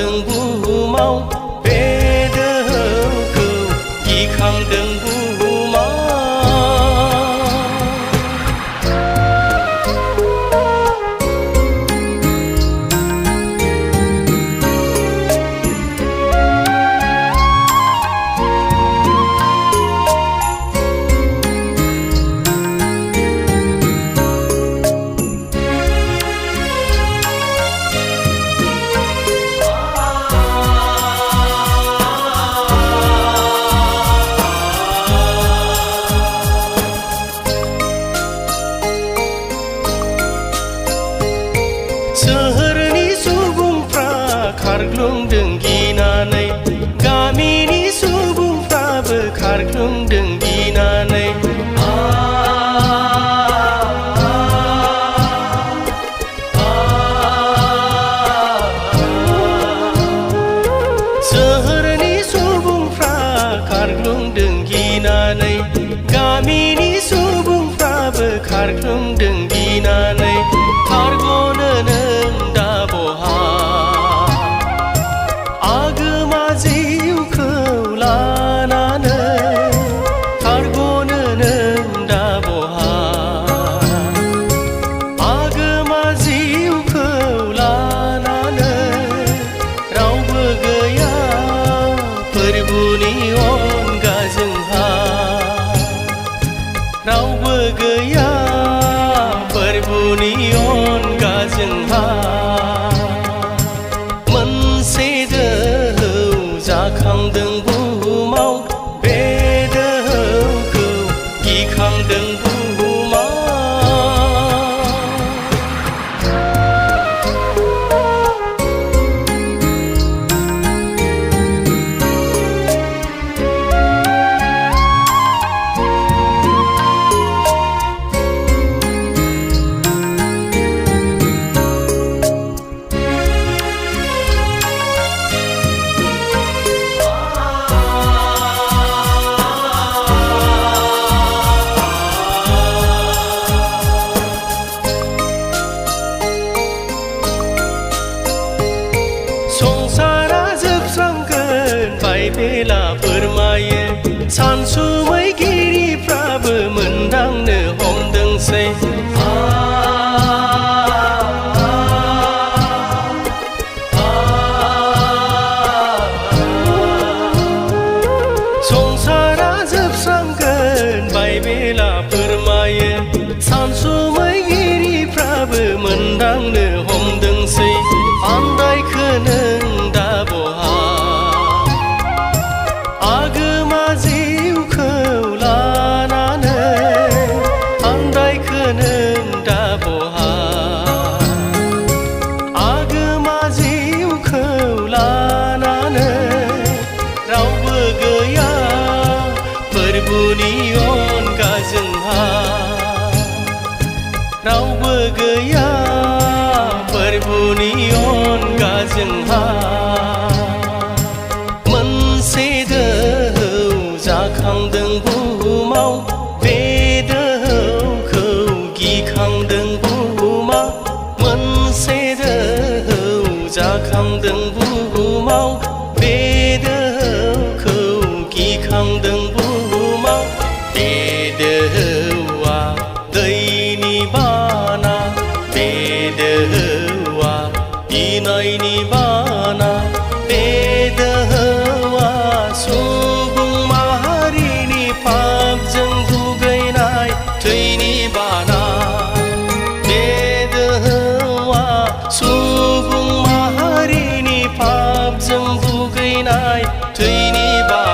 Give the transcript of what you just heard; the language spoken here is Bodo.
गिखांदों बुहुमाव बे दोहौखौ गिखांदों बुहुमाव। सोहोरनि सुबुंफ्रा खारग्लुंदों गिनानै, गामिनि सुबुंफ्राबो खारग्लुंदों गिनानै। सोहोरनि सुबुंफ्रा खारग्लुंदों गिनानै, गामिनि सुबुंफ्राबो खारग्लुंदों गिनानै। खारग'नो नों दा बहा आगोमा जिउखौ लानानै, खारग'नो नों दा बहा आगोमा जिउखौ लानानै। रावबो गैया फोरबुनि अनगा जोंहा, रावबो गैया फोरबुनि अनगा जोंहा। मोनसे दोहौ जाखांदों बुहुमाव बे दोहौखौ गिखांदों बुहुमाव। संसारा जोबस्रांगोन बाइबेला फोरमायो, सानसुमैगिरिफ्राबो मोनदांनो हमदोंसै। संसारा जोबस्रांगोन बाइबेला फोरमायो, सानसुमैगिरिफ्राबो मोनदांनो हमदोंसै। आन्दायखो नों दा बहा आगोमा जिउखौ लानानै, आन्दायखो नों दा बहा आगोमा जिउखौ लानानै। रावबो गैया फोरबुनि अनगा जोंहा, रावबो गैया फोरबुनि अनगा जोंहा। मोनसे दोहौ जाखांदों बुहुमाव बे दोहौखौ गिखांदों बुहुमाव। मोनसे दोहौ जाखांदों बुहुमाव बे दोहौखौ गिखांदों बुहुमाव। बे दोहौआ दैनि बाना, बे दोहौआ गिनायनि बाना, बे दोहौआ सुबुं माहारिनि पापजों दुगैनाय थैनि बाना। बे दोहौआ सुबुं माहारिनि पापजों दुगैनाय थैनि बाना।